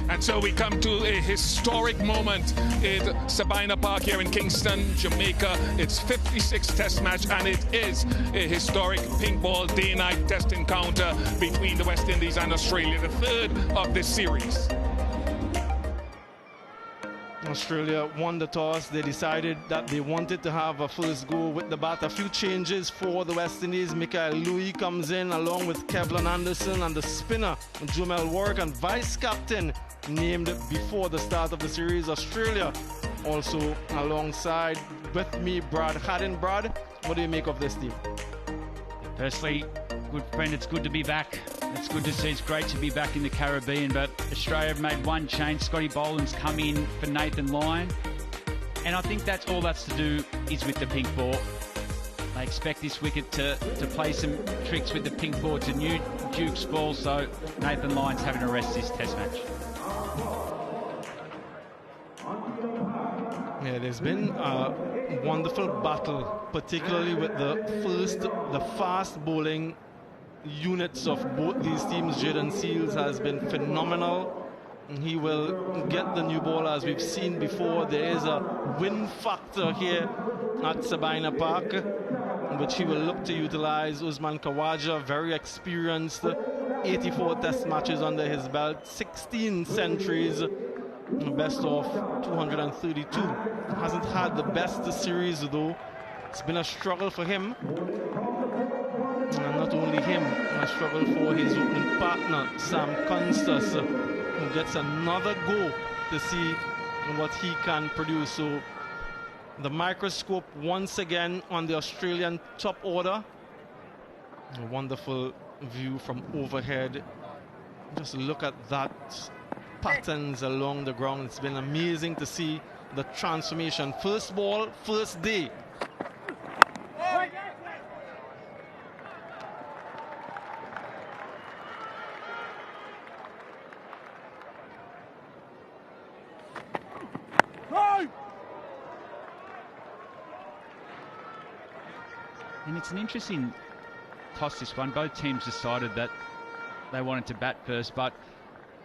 And so we come to a historic moment at Sabina Park here in Kingston, Jamaica. It's 56th Test match, and it is a historic pink ball day-night test encounter between the West Indies and Australia, the third of this series. Australia won the toss. They decided that they wanted to have a first go with the bat. A few changes for the West Indies. Mikael Louis comes in along with Kevlin Anderson, and the spinner Jumel Warwick, and vice-captain named before the start of the series. Australia also alongside with me, Brad Haddon. Brad, what do you make of this team? Firstly, good friend, it's good to be back. It's good to see. It's great to be back in the Caribbean, but Australia have made one change. Scotty Boland's come in for Nathan Lyon, and I think that's all that's to do is with the pink ball. They expect this wicket to play some tricks with the pink ball. It's a new Duke's ball, so Nathan Lyon's having to rest this test match. Yeah, there's been a wonderful battle, particularly with the fast bowling units of both these teams. Jaden Seals has been phenomenal. He will get the new ball, as we've seen before. There is a win factor here at Sabina Park, which he will look to utilize. Usman Khawaja, very experienced, 84 test matches under his belt, 16 centuries, best of 232. Hasn't had the best series though. It's been a struggle for him. And not only him, a struggle for his opening partner, Sam Constas, who gets another go to see what he can produce. So the microscope once again on the Australian top order. A wonderful view from overhead. Just look at that patterns along the ground. It's been amazing to see the transformation. First ball, first day. And it's an interesting toss, this one. Both teams decided that they wanted to bat first, but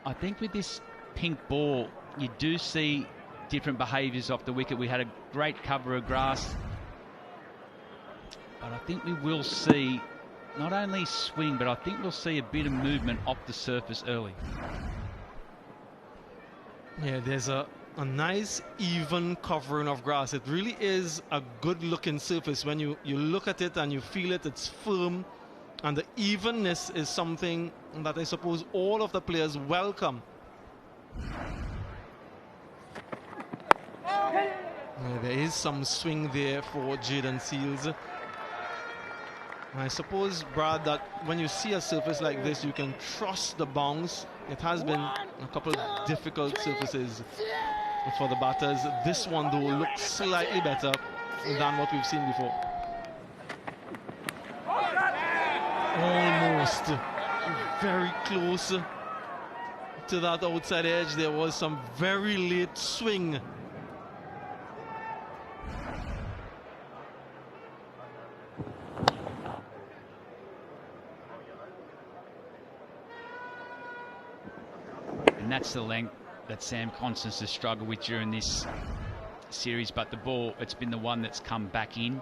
I think with this pink ball, you do see different behaviours off the wicket. We had a great cover of grass, but I think we will see not only swing, but I think we'll see a bit of movement off the surface early. Yeah, there's a nice even covering of grass. It really is a good looking surface. When you look at it and you feel it, it's firm, and the evenness is something that I suppose all of the players welcome. Yeah, there is some swing there for Jaden Seals. I suppose, Brad, that when you see a surface like this, you can trust the bounce. It has been a couple of difficult surfaces for the batters. This one, though, looks slightly better than what we've seen before. Almost very close to that outside edge. There was some very late swing. And that's the length that Sam Constance has struggled with during this series, but the ball, it's been the one that's come back in.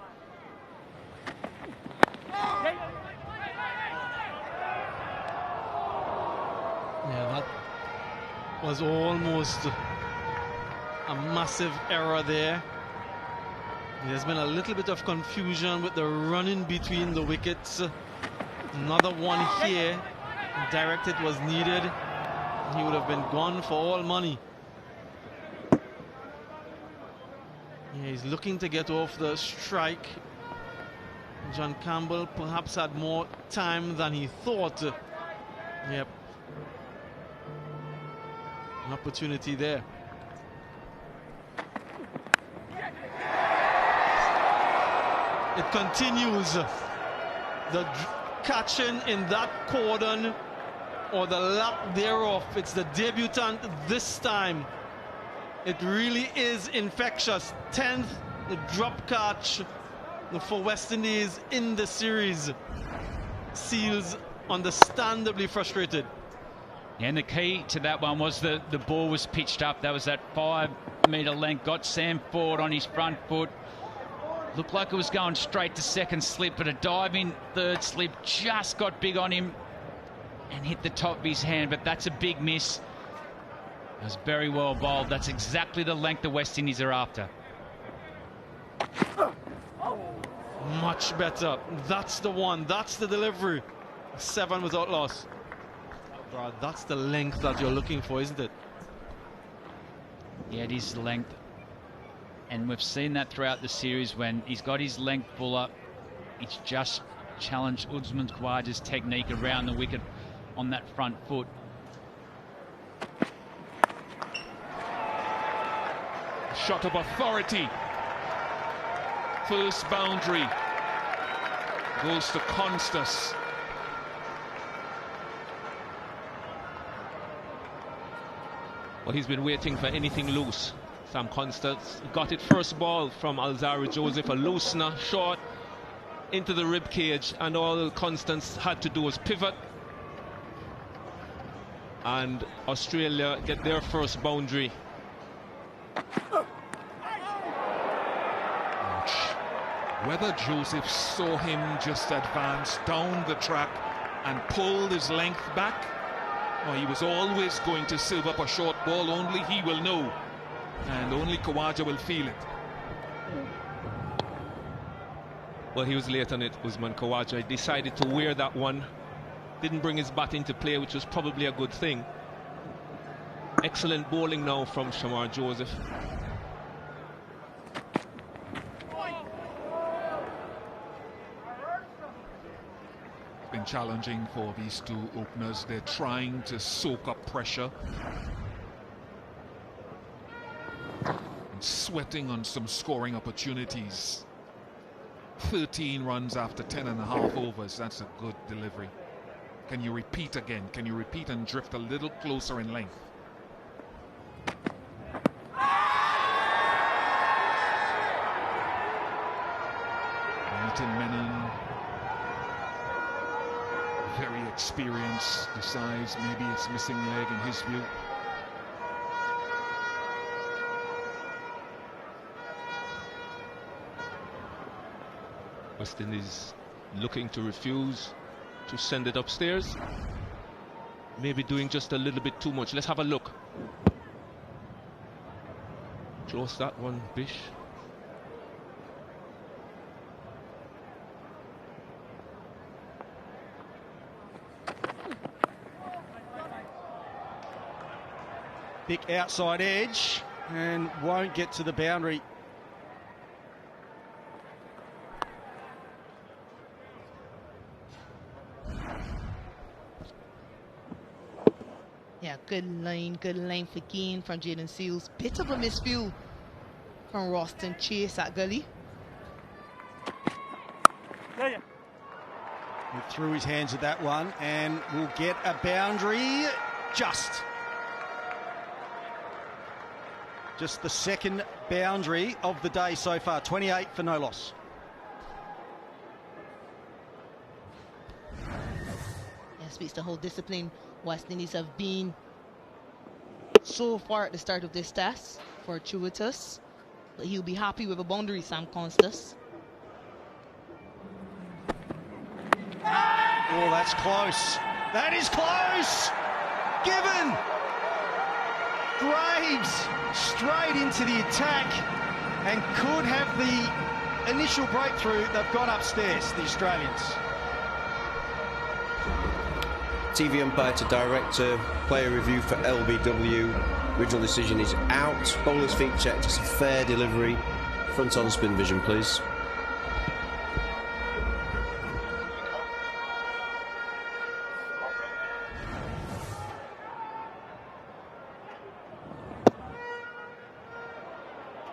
Yeah, that was almost a massive error there. There's been a little bit of confusion with the running between the wickets. Another one here, directed was needed. He would have been gone for all money. Yeah, he's looking to get off the strike. John Campbell perhaps had more time than he thought. Yep. An opportunity there. It continues. The catching in that cordon, or the lack thereof. It's the debutant this time. It really is infectious. 10th drop catch for West Indies in the series. Seals understandably frustrated. And the key to that one was the ball was pitched up. That was that 5 metre length. Got Sam forward on his front foot. Looked like it was going straight to second slip, but a diving third slip just got big on him and hit the top of his hand. But that's a big miss. It was very well bowled. That's exactly the length the West Indies are after. Much better. That's the one. That's the delivery. 7 without loss. Brad, that's the length that you're looking for, isn't it? Yeah, it is length. And we've seen that throughout the series when he's got his length full up. It's just challenged Usman Khawaja's technique around the wicket on that front foot. Shot of authority. First boundary goes to Constas. Well, he's been waiting for anything loose. Sam Constas got it first ball from Alzari Joseph, a loosener, short into the rib cage, and all Constas had to do was pivot, and Australia get their first boundary. Whether Joseph saw him just advance down the track and pulled his length back, or he was always going to serve up a short ball, only he will know, and only Khawaja will feel it. Well, he was late on it, Usman Khawaja. He decided to wear that one, didn't bring his bat into play, which was probably a good thing. Excellent bowling now from Shamar Joseph. Been challenging for these two openers. They're trying to soak up pressure and sweating on some scoring opportunities. 13 runs after 10.5 overs. That's a good delivery. Can you repeat again? Can you repeat and drift a little closer in length? Martin Menon, very experienced, decides maybe it's missing leg in his view. West Indies looking to refuse to send it upstairs. Maybe doing just a little bit too much. Let's have a look. Close that one, Bish. Big outside edge and won't get to the boundary. Yeah, good length again from Jaden Seals. Bit of a misfield from Roston Chase at gully. He threw his hands at that one and will get a boundary. Just the second boundary of the day so far. 28 for no loss. Yeah, speaks to whole discipline West Indies have been so far at the start of this test, fortuitous. But he'll be happy with a boundary, Sam Constas. Oh, that's close. That is close. Given. Graves straight into the attack and could have the initial breakthrough. They've got upstairs, the Australians. TV umpire to director, player review for LBW. Original decision is out. Bowler's feet check, just a fair delivery. Front on spin vision, please.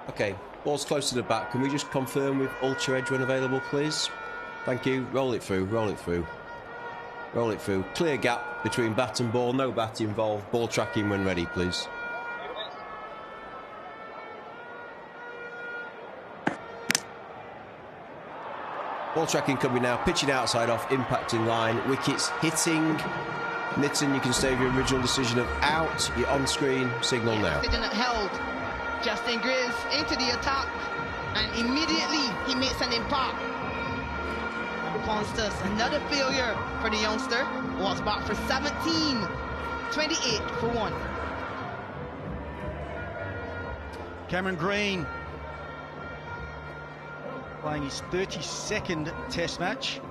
Okay, ball's close to the bat. Can we just confirm with ultra edge when available, please? Thank you. Roll it through, roll it through. Roll it through. Clear gap between bat and ball. No bat involved. Ball tracking when ready, please. Ball tracking coming now. Pitching outside off. Impacting line. Wickets hitting. Nitton, you can save your original decision of out. You're on screen. Signal now. Decision held. Justin Greaves into the attack, and immediately he makes an impact. And Constance, another failure for the youngster, was back for 17, 28 for 1. Cameron Green playing his 32nd Test match.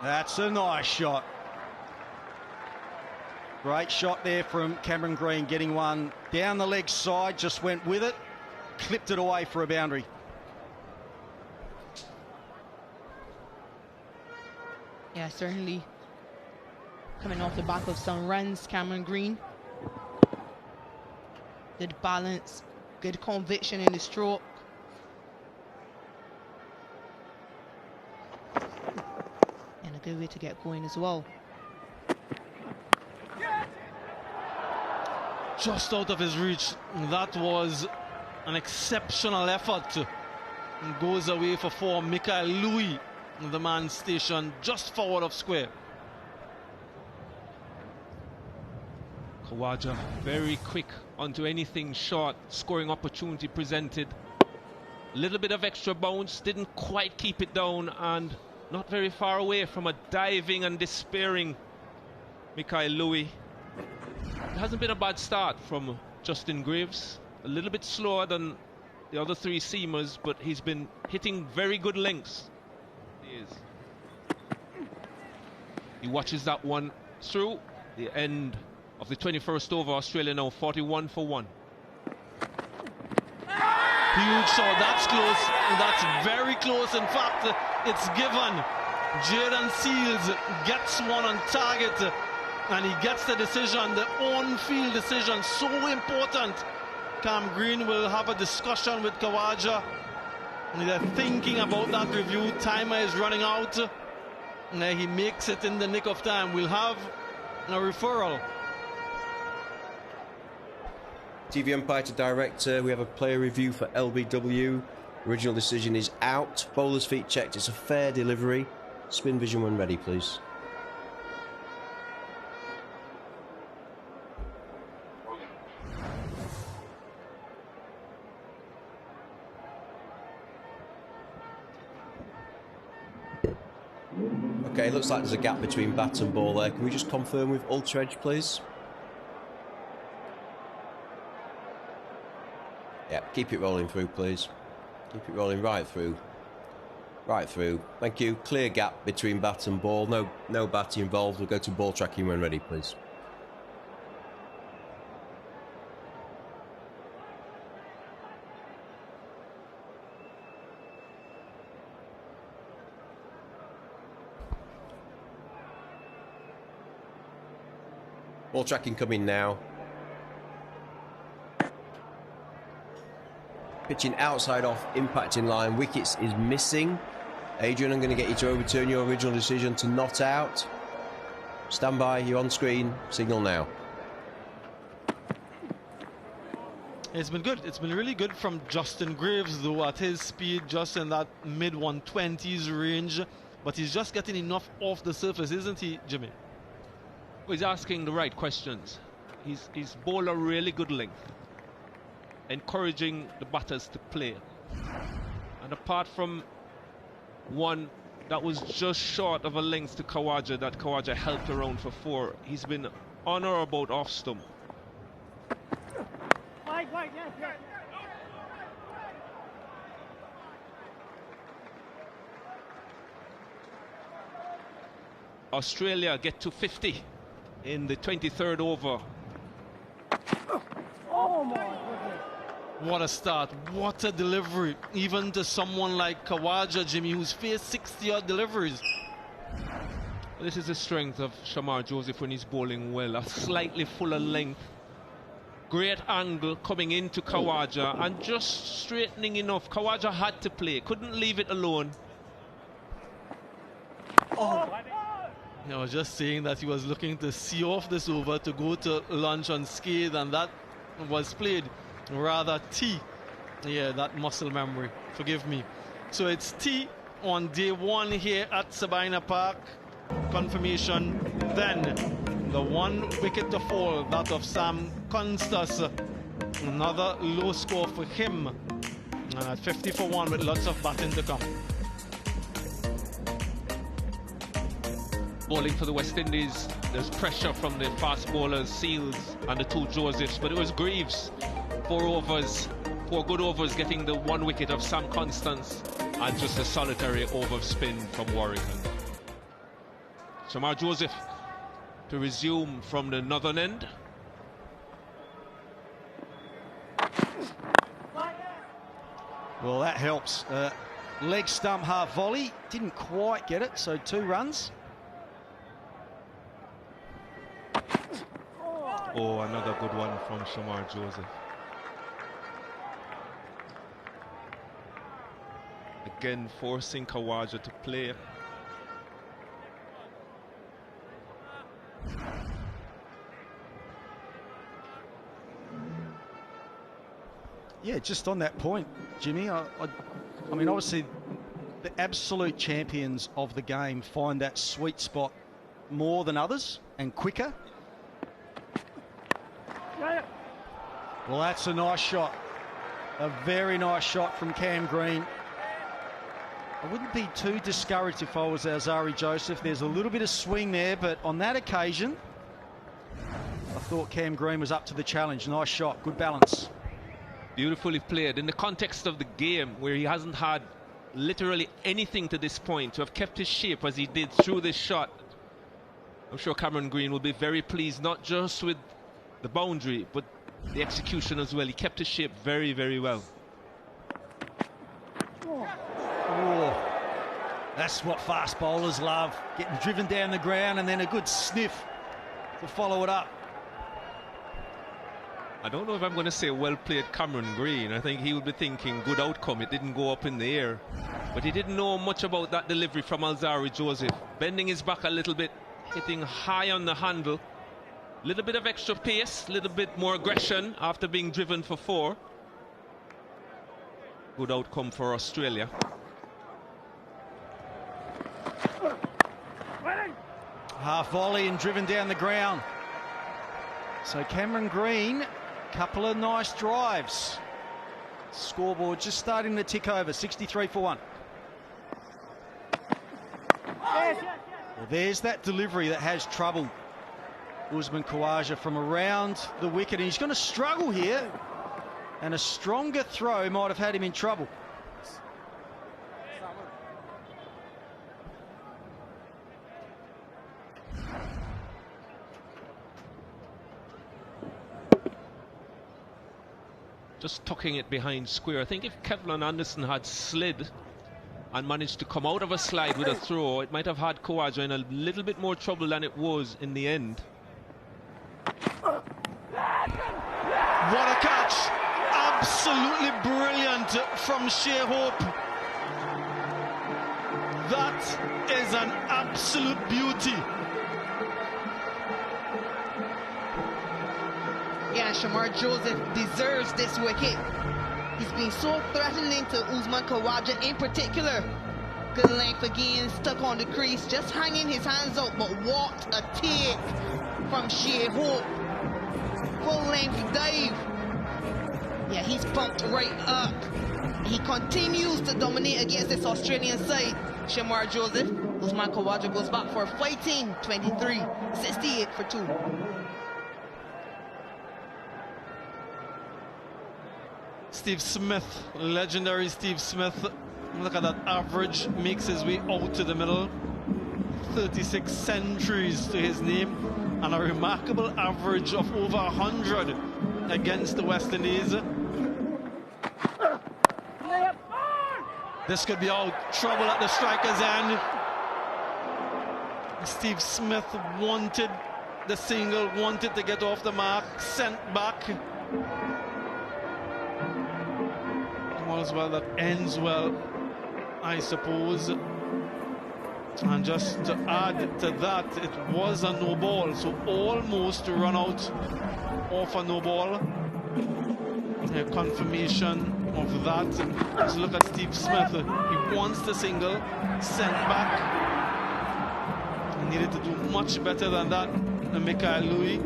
That's a nice shot. Great shot there from Cameron Green, getting one down the leg side, just went with it, clipped it away for a boundary. Yeah, certainly coming off the back of some runs, Cameron Green. Good balance, good conviction in the stroke. And a good way to get going as well. Just out of his reach. That was an exceptional effort. And goes away for 4. Michael Louis, the man stationed just forward of square. Khawaja very quick onto anything short. Scoring opportunity presented. A little bit of extra bounce, didn't quite keep it down, and not very far away from a diving and despairing Michael Louis. It hasn't been a bad start from Justin Greaves. A little bit slower than the other 3 seamers, but he's been hitting very good lengths. He is. He watches that one through. The end of the 21st over. Australia now 41 for 1. Huge shot. That's close. That's very close. In fact, it's given. Jaden Seals gets one on target. And he gets the decision, the on-field decision, so important. Cam Green will have a discussion with Khawaja. They're thinking about that review. Timer is running out. And he makes it in the nick of time. We'll have a referral. TV umpire to director. We have a player review for LBW. Original decision is out. Bowler's feet checked. It's a fair delivery. Spin vision when ready, please. Okay, looks like there's a gap between bat and ball there. Can we just confirm with Ultra Edge, please? Yeah, keep it rolling through, please. Keep it rolling right through. Right through. Thank you. Clear gap between bat and ball. No bat involved. We'll go to ball tracking when ready, please. Ball tracking coming now. Pitching outside off, impacting line. Wickets is missing. Adrian, I'm going to get you to overturn your original decision to not out. Stand by, you're on screen. Signal now. It's been good. It's been really good from Justin Greaves, though, at his speed, just in that mid-120s range. But he's just getting enough off the surface, isn't he, Jimmy? Well, he's asking the right questions. He's bowled a really good length, encouraging the batters to play. And apart from one that was just short of a length to Khawaja, that Khawaja helped around for 4, he's been on or about off stump. Australia get to 50 in the 23rd over. Oh my goodness. What a start. What a delivery. Even to someone like Khawaja, Jimmy, who's faced 60-odd deliveries. This is the strength of Shamar Joseph when he's bowling well. A slightly fuller length. Great angle coming into Khawaja and just straightening enough. Khawaja had to play. Couldn't leave it alone. Oh. I was just saying that he was looking to see off this over to go to lunch unscathed, and that was played rather T. Yeah, that muscle memory. Forgive me. So it's T on day one here at Sabina Park. Confirmation then. The 1 wicket to fall, that of Sam Constas. Another low score for him. And at 50 for 1 with lots of batting to come. Bowling for the West Indies, there's pressure from the fast bowlers, Seals and the 2 Josephs, but it was Greaves. 4 good overs, getting the 1 wicket of Sam Constance and just a solitary over spin from Warrington. Shamar Joseph to resume from the northern end. Well, that helps. Leg stump half volley, didn't quite get it, so 2 runs. Oh, another good one from Shamar Joseph. Again, forcing Khawaja to play. Yeah, just on that point, Jimmy, I mean, obviously, the absolute champions of the game find that sweet spot more than others and quicker. Well, that's a nice shot. A very nice shot from Cam Green. I wouldn't be too discouraged if I was Alzarri Joseph. There's a little bit of swing there, but on that occasion, I thought Cam Green was up to the challenge. Nice shot, good balance. Beautifully played in the context of the game where he hasn't had literally anything to this point, to have kept his shape as he did through this shot. I'm sure Cameron Green will be very pleased, not just with the boundary, but the execution as well. He kept his shape very, very well. Oh, that's what fast bowlers love. Getting driven down the ground and then a good sniff to follow it up. I don't know if I'm going to say well played Cameron Green. I think he would be thinking good outcome. It didn't go up in the air. But he didn't know much about that delivery from Alzarri Joseph. Bending his back a little bit, hitting high on the handle. A little bit of extra pace, a little bit more aggression after being driven for 4. Good outcome for Australia. Half volley and driven down the ground. So Cameron Green, couple of nice drives. Scoreboard just starting to tick over, 63 for 1. Well, there's that delivery that has troubled Usman Khawaja from around the wicket, and he's going to struggle here, and a stronger throw might have had him in trouble. Just tucking it behind square. I think if Kevlin Anderson had slid and managed to come out of a slide with a throw, it might have had Khawaja in a little bit more trouble than it was in the end. What a catch! Absolutely brilliant from Shea Hope. That is an absolute beauty. Yeah, Shamar Joseph deserves this wicket. He's been so threatening to Usman Khawaja in particular. Good length again, stuck on the crease, just hanging his hands out, but what a take from Shea Hope. Full length dive. Yeah, he's pumped right up. He continues to dominate against this Australian side. Shamar Joseph, Usman Khawaja goes back for a fighting 23, 68 for 2. Steve Smith, legendary Steve Smith. Look at that average, makes his way out to the middle. 36 centuries to his name, and a remarkable average of over 100 against the West Indies. This could be out. Trouble at the striker's end. Steve Smith wanted the single, wanted to get off the mark, sent back. All's well that ends well, I suppose. And just to add to that, it was a no ball, so almost to run out off a no ball. Confirmation of that. Just look at Steve Smith. He wants the single, sent back. He needed to do much better than that. And Mikael Louis,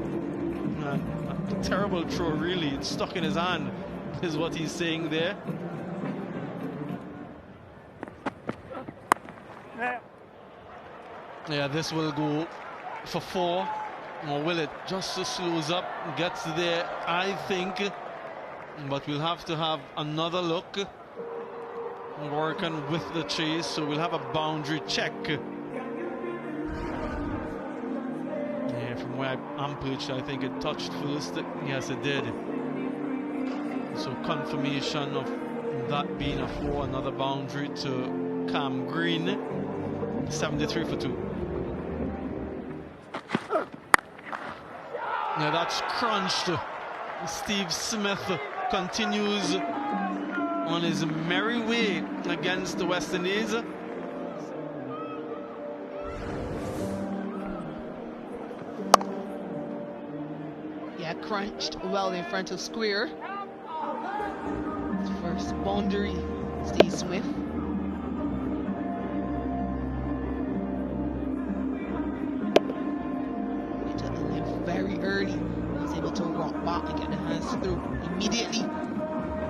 a terrible throw, really. It's stuck in his hand, is what he's saying there. Yeah, this will go for 4. Or will it? Just slows up, gets there, I think. But we'll have to have another look. Working with the chase, so we'll have a boundary check. Yeah, from where I'm perched, I think it touched first. Yes, it did. So confirmation of that being a 4, another boundary to Cam Green. 73 for 2. Yeah, that's crunched. Steve Smith continues on his merry way against the West Indies. Yeah, crunched well in front of square. First boundary, Steve Smith. Into the left very early. He's able to rock back and get the hands through immediately,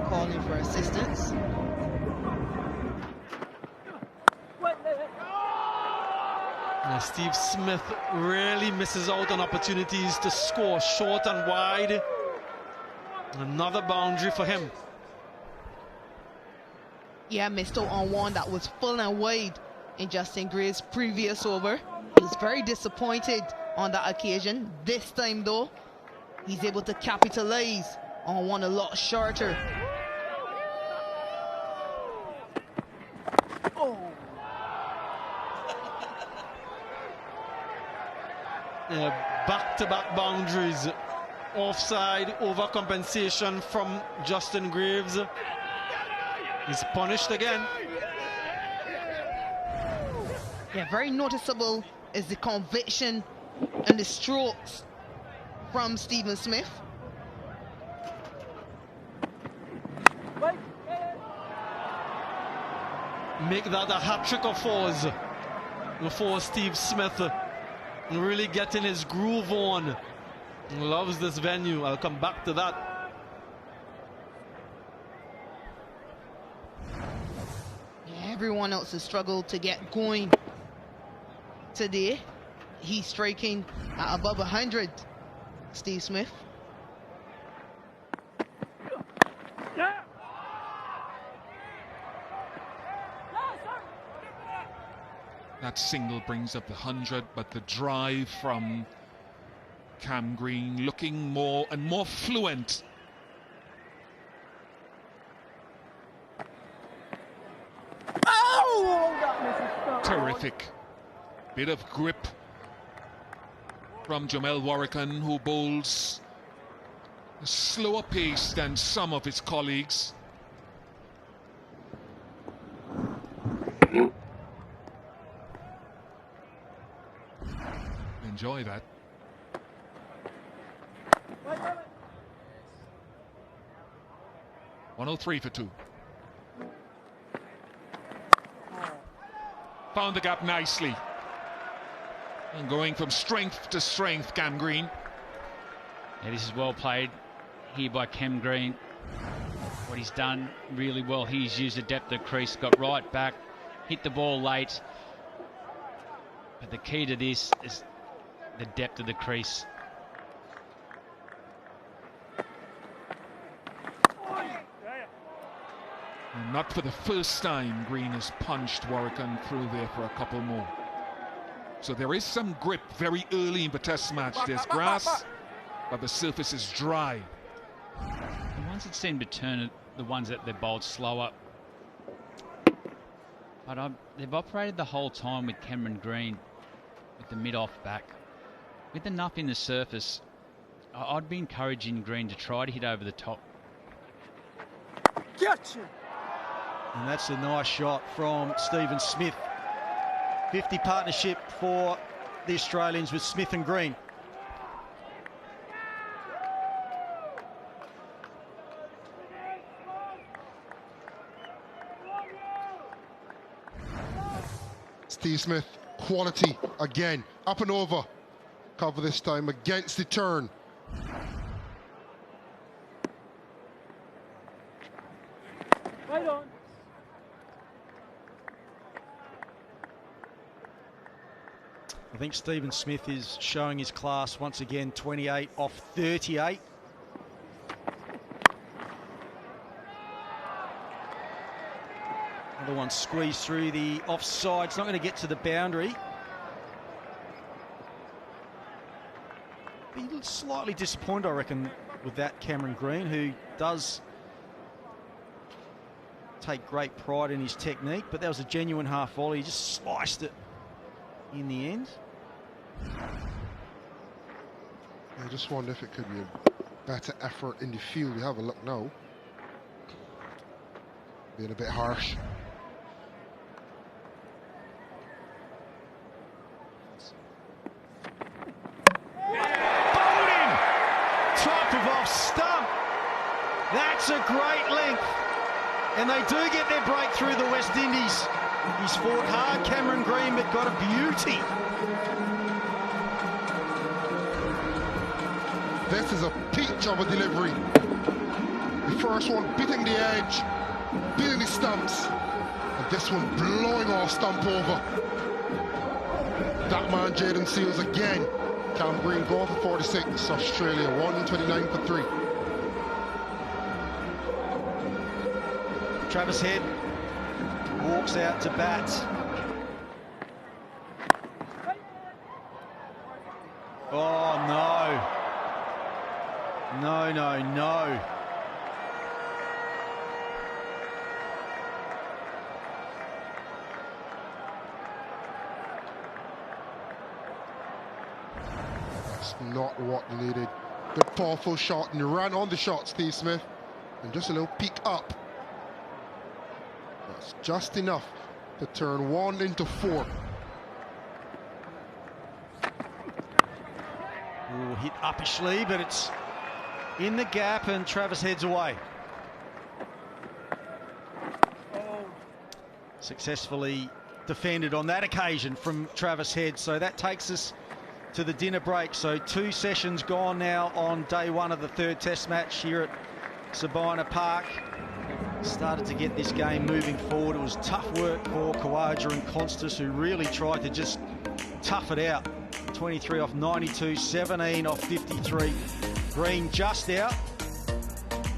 calling for assistance. Now Steve Smith really misses out on opportunities to score short and wide. Another boundary for him. Yeah, missed out on one that was full and wide in Justin Gray's previous over. He was very disappointed on that occasion. This time though, he's able to capitalize on one a lot shorter. Back-to-back boundaries. Offside, overcompensation from Justin Graves. He's punished again. Yeah, very noticeable is the conviction and the strokes from Stephen Smith. Make that a hat-trick of 4s before Steve Smith really getting his groove on. Loves this venue. I'll come back to that. Yeah, everyone else has struggled to get going today. He's striking at above 100, Steve Smith. That single brings up the 100, but the drive from Cam Green looking more and more fluent. Terrific. Bit of grip from Jamel Warrican, who bowls a slower pace than some of his colleagues. Enjoy that. .103 for 2. Found the gap nicely. And going from strength to strength, Cam Green. Yeah, this is well played here by Cam Green. What he's done really well, he's used the depth of the crease, got right back, hit the ball late. But the key to this is the depth of the crease. And not for the first time, Green has punched Warrican through there for a couple more. So there is some grip very early in the test match. There's grass, but the surface is dry. The ones that seem to turn it, the ones that they're bowled slower. But they've operated the whole time with Cameron Green with the mid-off back. With enough in the surface, I'd be encouraging Green to try to hit over the top. Gotcha. And that's a nice shot from Stephen Smith. 50 partnership for the Australians with Smith and Green. Steve Smith, quality again, up and over. Cover this time against the turn. Right on. I think Stephen Smith is showing his class once again, 28 off 38. Another one squeezed through the offside. It's not going to get to the boundary. Be slightly disappointed, I reckon, with that Cameron Green, who does take great pride in his technique, but that was a genuine half volley. He just sliced it in the end. I just wonder if it could be a better effort in the field. We have a look now. Being a bit harsh. Bowled him! Top of off stump. That's a great length. And they do get their breakthrough, the West Indies. He's fought hard, Cameron Green, but got a beauty. This is a peach of a delivery. The first one beating the edge, beating the stumps, and this one blowing off stump over. That man, Jaden Seals again. Cam Green going for 46, Australia 129 for 3. Travis Head walks out to bat. Oh, no. No, no, no. That's not what they needed. Good powerful shot, and you ran on the shot, Steve Smith, and just a little peek up. That's just enough to turn 1 into 4. Ooh, hit uppishly, but it's in the gap, and Travis heads away. Successfully defended on that occasion from Travis Head. So that takes us to the dinner break. So 2 sessions gone now on day 1 of the 3rd Test match here at Sabina Park. Started to get this game moving forward. It was tough work for Khawaja and Constas, who really tried to just tough it out. 23 off 92, 17 off 53. Green just out.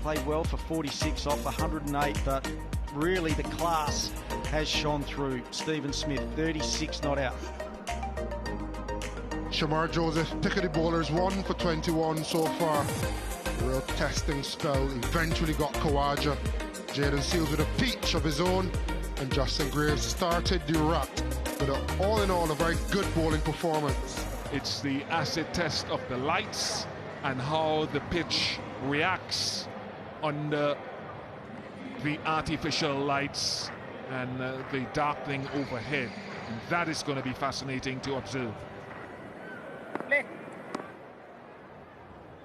Played well for 46 off 108, but really the class has shone through. Stephen Smith, 36 not out. Shamar Joseph, pick of the bowlers, 1 for 21 so far. Real testing spell, eventually got Khawaja. Jaden Seals with a peach of his own, and Justin Graves started the rat with all in all a very good bowling performance. It's the acid test of the lights and how the pitch reacts under the artificial lights and the darkening overhead. And that is going to be fascinating to observe.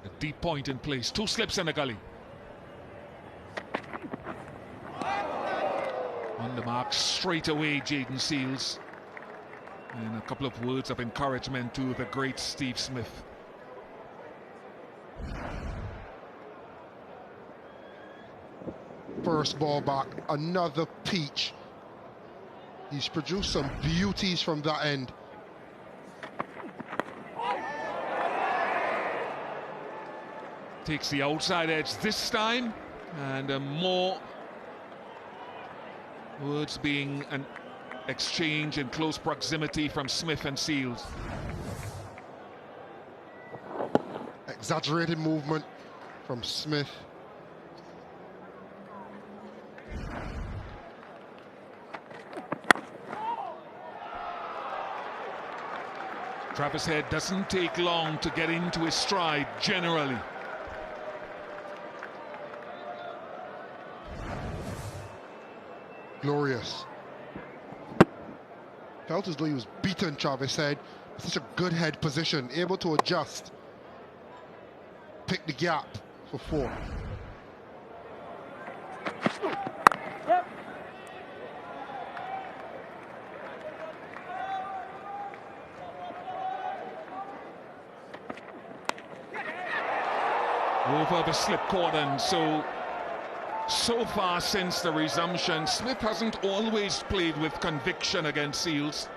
A deep point in place, 2 slips in the gully. On the mark straight away, Jaden Seals. And a couple of words of encouragement to the great Steve Smith. First ball back, another peach. He's produced some beauties from that end. Takes the outside edge this time, and more words being an exchange in close proximity from Smith and Seals. Exaggerated movement from Smith. Travis Head doesn't take long to get into his stride generally. Glorious. Felt as though he was beaten, Travis Head. Such a good head position, able to adjust. Pick the gap for 4. Yep. over the slip cordon. So far since the resumption, Smith hasn't always played with conviction against Seals.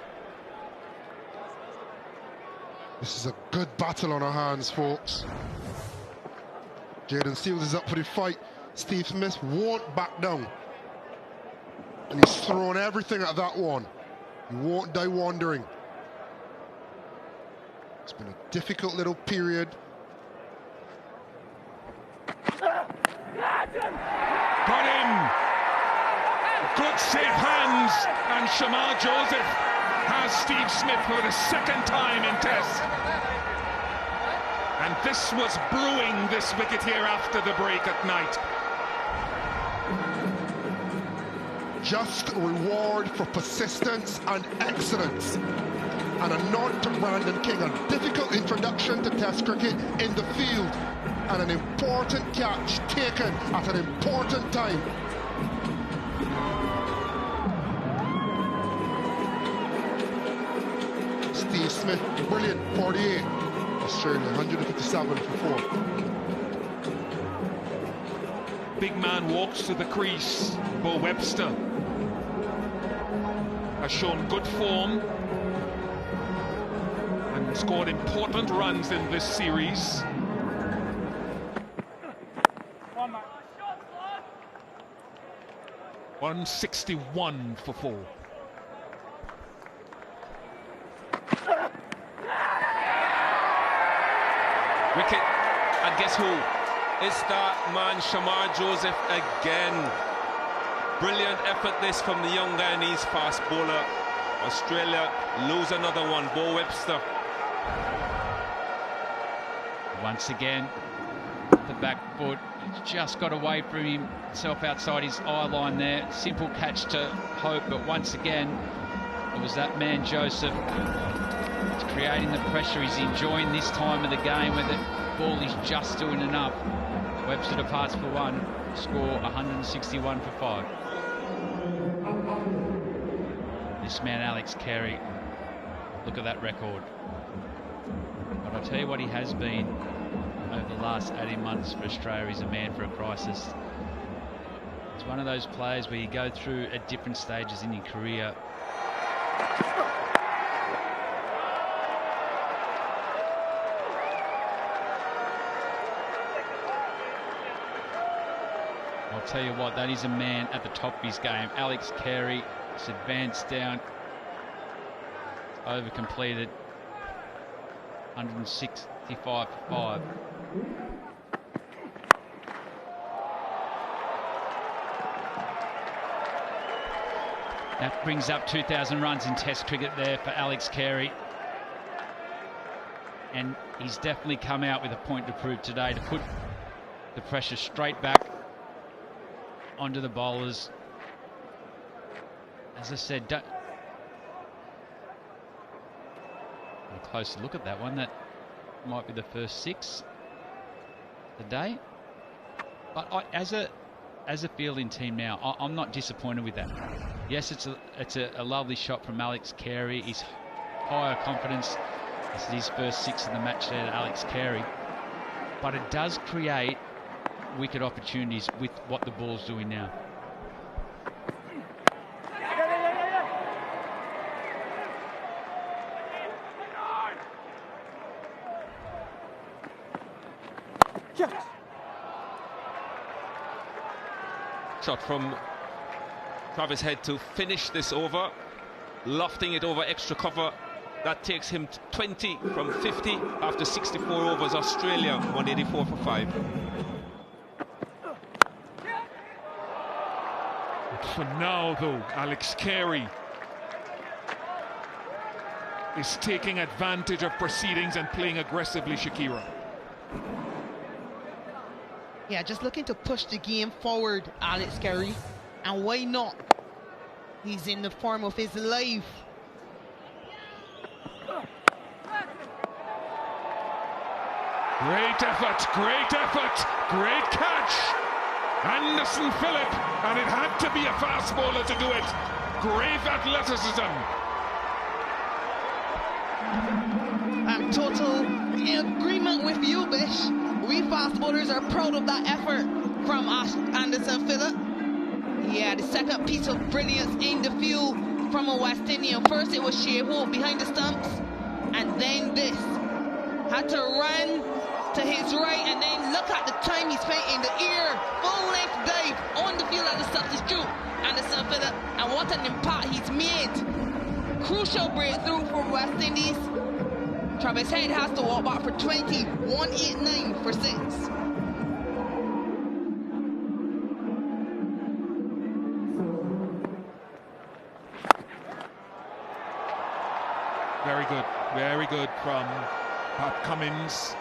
This is a good battle on our hands, folks. Jaden Seals is up for the fight. Steve Smith won't back down. And he's thrown everything at that one. He won't die wandering. It's been a difficult little period. Got him! Good safe hands, and Shamar Joseph has Steve Smith for the second time in Test. And this was brewing, this wicket here after the break at night. Just reward for persistence and excellence. And a nod to Brandon King, a difficult introduction to Test cricket in the field, and an important catch taken at an important time. Steve Smith, brilliant, 48. Australia, 157 for 4. Big man walks to the crease. Bo Webster has shown good form and scored important runs in this series. 161 for 4. Wicket, and guess who? It's that man Shamar Joseph again. Brilliant effort this from the young Guyanese fast bowler. Australia lose another one. Bo Webster. Once again, the back foot just got away from himself outside his eye line there. Simple catch to Hope, but once again, it was that man Joseph creating the pressure. He's enjoying this time of the game where the ball is just doing enough. Webster departs for 1, score 161 for 5. This man Alex Carey, look at that record. But I'll tell you what he has been over the last 18 months for Australia. He's a man for a crisis. It's one of those players where you go through at different stages in your career. I'll tell you what, that is a man at the top of his game. Alex Carey has advanced down, over completed, 165 for 5. That brings up 2,000 runs in Test cricket there for Alex Carey. And he's definitely come out with a point to prove today to put the pressure straight back onto the bowlers. As I said, a closer look at that one. That might be the first 6 of the day. But as a fielding team now, I'm not disappointed with that. Yes, it's a lovely shot from Alex Carey. He's higher confidence. This is his first 6 of the match there to Alex Carey. But it does create wicket opportunities with what the ball's doing now. Shot from Travis Head to finish this over, lofting it over extra cover. That takes him 20 from 50 after 64 overs. Australia 184 for 5. For now, though, Alex Carey is taking advantage of proceedings and playing aggressively, Shakira. Yeah, just looking to push the game forward, Alex Carey. And why not? He's in the form of his life. Great effort, great catch. Anderson Phillip, and it had to be a fast bowler to do it. Great athleticism. I'm total in agreement with you, Bish. We fast bowlers are proud of that effort from Anderson Phillip. Yeah, the second piece of brilliance in the field from a West Indian. First it was Shea Hope behind the stumps, and then this. Had to run to his right, and then look at the time he spent in the air. Full length dive on the field as a substitute. Anderson Phillip, and what an impact he's made. Crucial breakthrough for West Indies. Travis Head has to walk back for 20. 189 for 6. Very good from Pat Cummins.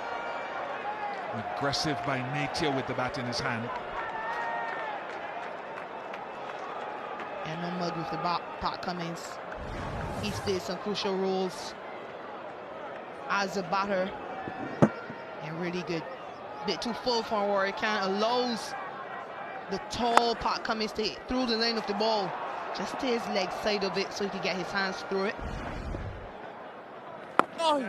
Aggressive by nature with the bat in his hand. And no mud with the bat, Pat Cummins. He's played some crucial roles as a batter. And really good. Bit too full for Warrior Can. Allows the tall Pat Cummins to hit through the line of the ball. Just to his leg side of it so he can get his hands through it. Oh.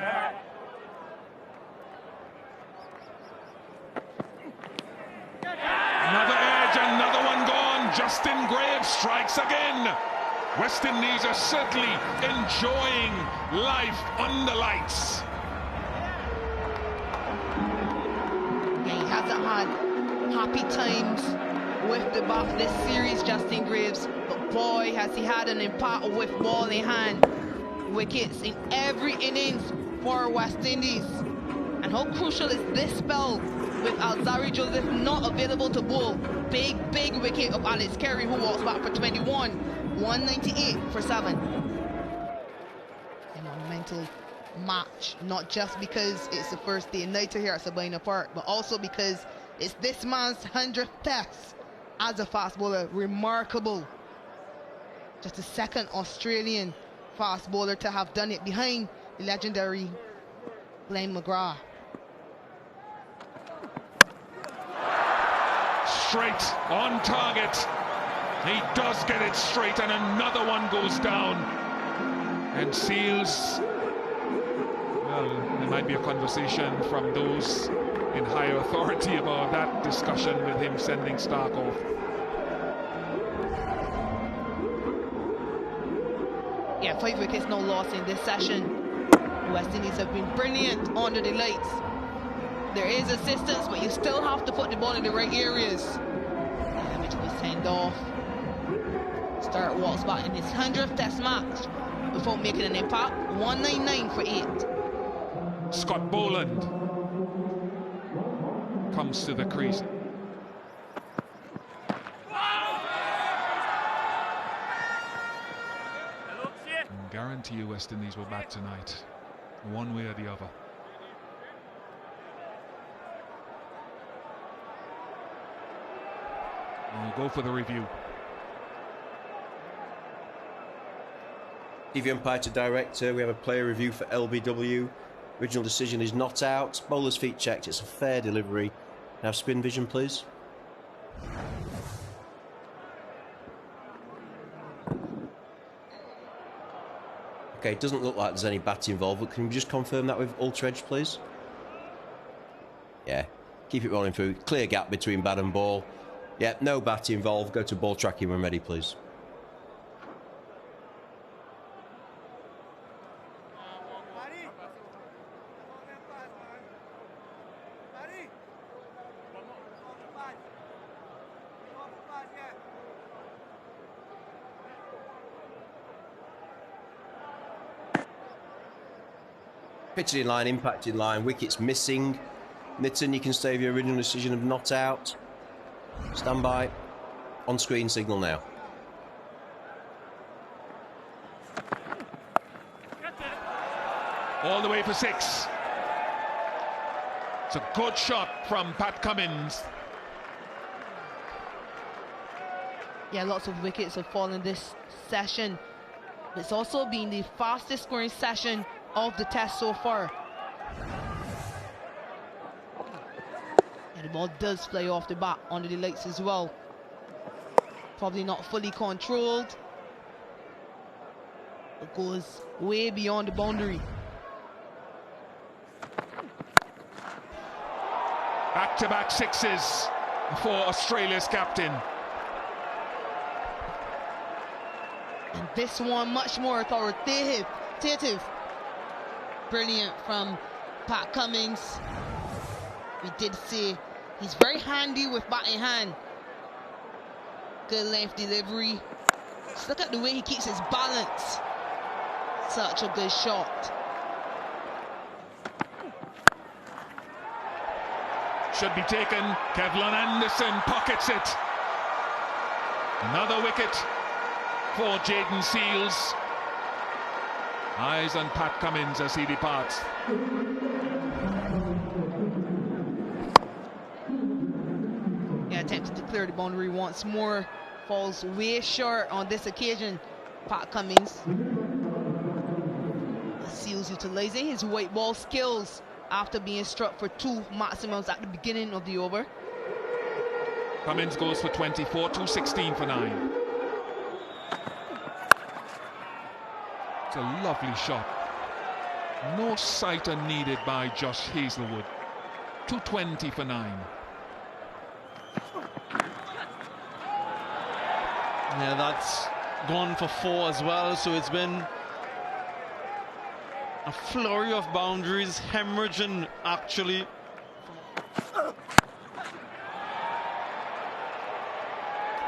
Another edge, another one gone. Justin Graves strikes again. West Indies are certainly enjoying life under lights. Yeah, he hasn't had happy times with the bat this series, Justin Graves. But boy, has he had an impact with ball in hand. Wickets in every innings for West Indies. And how crucial is this spell with Alzarri Joseph not available to bowl? Big wicket of Alex Carey, who walks back for 21. 198 for 7. A monumental match, not just because it's the first day nighter here at Sabina Park, but also because it's this man's 100th test as a fast bowler. Remarkable. Just the second Australian fast bowler to have done it, behind the legendary Glenn McGrath. Straight on target. He does get it straight, and another one goes down. And Seals, well, there might be a conversation from those in higher authority about that discussion with him sending Stark off. Yeah, 5 wickets, no loss in this session. The West Indies have been brilliant under the lights. There is assistance, but you still have to put the ball in the right areas. Damage was sent off. Start walks back in his 100th test match before making an impact. 199 for 8. Scott Boland comes to the crease. I guarantee you West Indies will bat tonight, one way or the other. We'll go for the review. TV umpire to director, we have a player review for LBW. Original decision is not out. Bowler's feet checked, it's a fair delivery. Now spin vision, please. Okay, it doesn't look like there's any bat involved, but can you just confirm that with Ultra Edge, please? Yeah, keep it rolling through. Clear gap between bat and ball. Yeah, no bat involved. Go to ball tracking when ready, please. Pitching in line, impact in line, wickets missing. Nitin, you can stay with your original decision of not out. Stand by. On screen signal now. All the way for 6. It's a good shot from Pat Cummins. Yeah, lots of wickets have fallen this session. It's also been the fastest scoring session of the test so far. And the ball does fly off the bat under the lights as well. Probably not fully controlled. It goes way beyond the boundary. Back-to-back sixes for Australia's captain. And this one much more authoritative. Brilliant from Pat Cummins. We did say he's very handy with bat in hand. Good length delivery. Just look at the way he keeps his balance. Such a good shot. Should be taken. Kevlin Anderson pockets it. Another wicket for Jaden Seals. Eyes on Pat Cummins as he departs. Yeah, attempted to clear the boundary once more. Falls way short on this occasion. Pat Cummins. Seals utilizing his white ball skills after being struck for 2 maximums at the beginning of the over. Cummins goes for 24, 216 for 9. It's a lovely shot. No sighter needed by Josh Hazelwood. 220 for 9. Yeah, that's gone for 4 as well, so it's been a flurry of boundaries, hemorrhaging actually.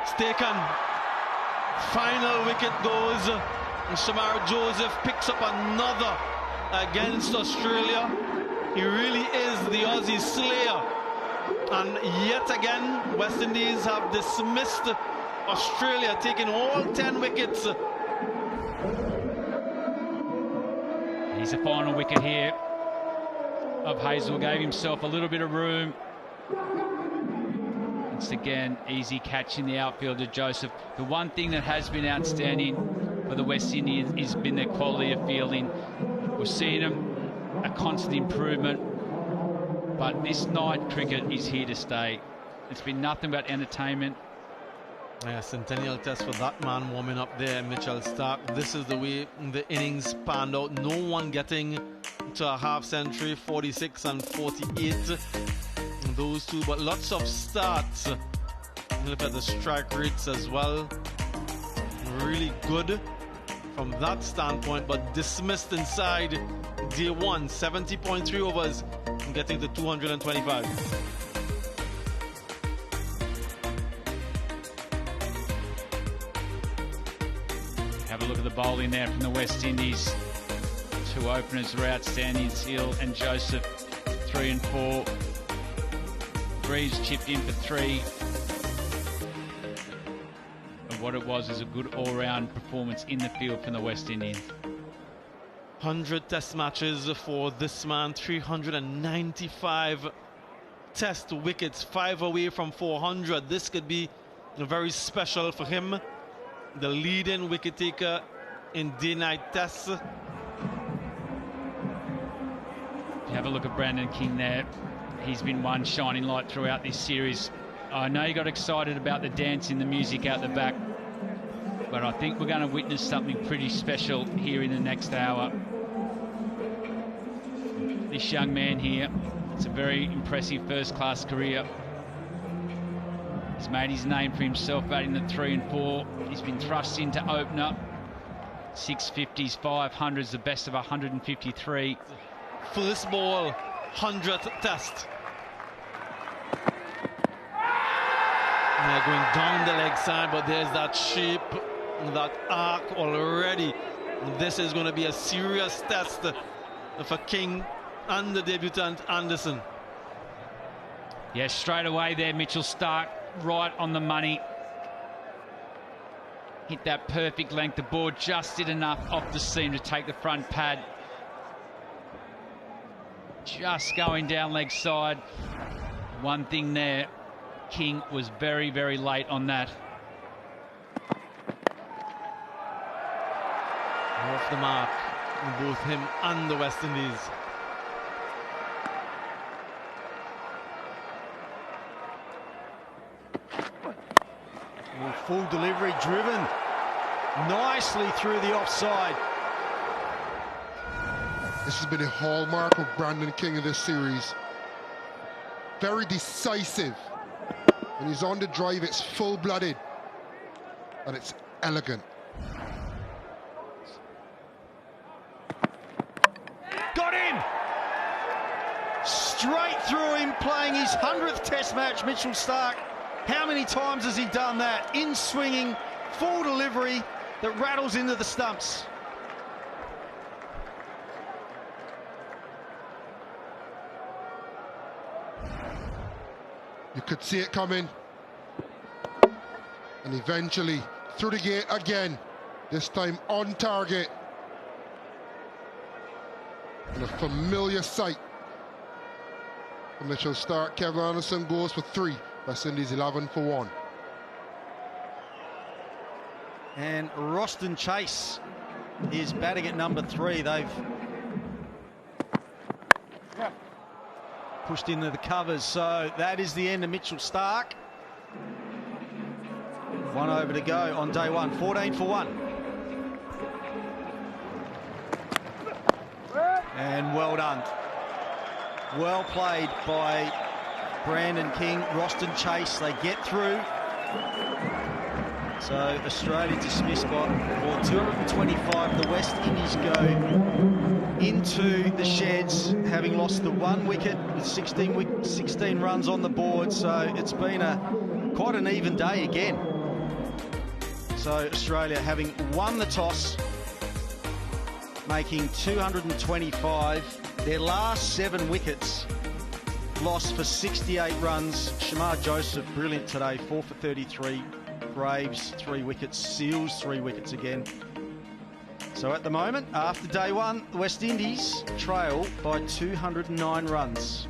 It's taken. Final wicket goes. Shamar Joseph picks up another against Australia. He really is the Aussie slayer. And yet again, West Indies have dismissed Australia, taking all 10 wickets. He's the final wicket here of Hazel. Gave himself a little bit of room. Once again, easy catch in the outfielder, Joseph. The one thing that has been outstanding for the West Indies has been their quality of fielding. We're seeing them a constant improvement, but this night cricket is here to stay. It's been nothing but entertainment. Yeah, centennial test for that man warming up there, Mitchell Stark. This is the way the innings panned out. No one getting to a half century, 46 and 48. Those two, but lots of starts. Look at the strike rates as well. Really good from that standpoint, but dismissed inside day 1. 70.3 overs and getting to 225. Have a look at the bowling there from the West Indies. 2 openers are outstanding, Seal and Joseph, 3 and 4. Reeves chipped in for 3. And what it was is a good all-round performance in the field from the West Indies. 100 test matches for this man, 395 test wickets, 5 away from 400. This could be very special for him. The leading wicket taker in day-night tests. If you have a look at Brandon King there, he's been one shining light throughout this series. I know you got excited about the dance and the music out the back, but I think we're going to witness something pretty special here in the next hour. This young man here, it's a very impressive first-class career. He's made his name for himself batting the 3 and 4. He's been thrust into opener. 650s, 500s, the best of 153. First ball, 100th test. And they're going down the leg side, but there's that shape, that arc already. This is going to be a serious test for King and the debutant Anderson. Yes, straight away there, Mitchell Stark, right on the money. Hit that perfect length. The ball just did enough off the seam to take the front pad. Just going down leg side. One thing there, King was very, very late on that. Off the mark, both him and the West Indies. Full delivery, driven nicely through the offside. This has been a hallmark of Brandon King in this series. very decisive. When he's on the drive, it's full-blooded and it's elegant. Got him! Straight through him, playing his 100th Test match, Mitchell Starc. How many times has he done that? In swinging, full delivery that rattles into the stumps. You could see it coming. And eventually through the gate again, this time on target. And a familiar sight for Mitchell Starc. Kevin Anderson goes for 3. West Indies 11 for 1. And Roston Chase is batting at number 3. They've pushed into the covers, so that is the end of Mitchell Starc. 1 over to go on day 1, 14 for 1. And well done. Well played by Brandon King, Roston Chase. They get through. So Australia dismissed by 225. The West Indies go into the sheds, having lost the 1 wicket with 16 runs on the board. So it's been quite an even day again. So Australia having won the toss, making 225. Their last 7 wickets lost for 68 runs. Shamar Joseph, brilliant today, 4 for 33. Graves, 3 wickets. Seals, 3 wickets again. So at the moment, after day 1, the West Indies trail by 209 runs.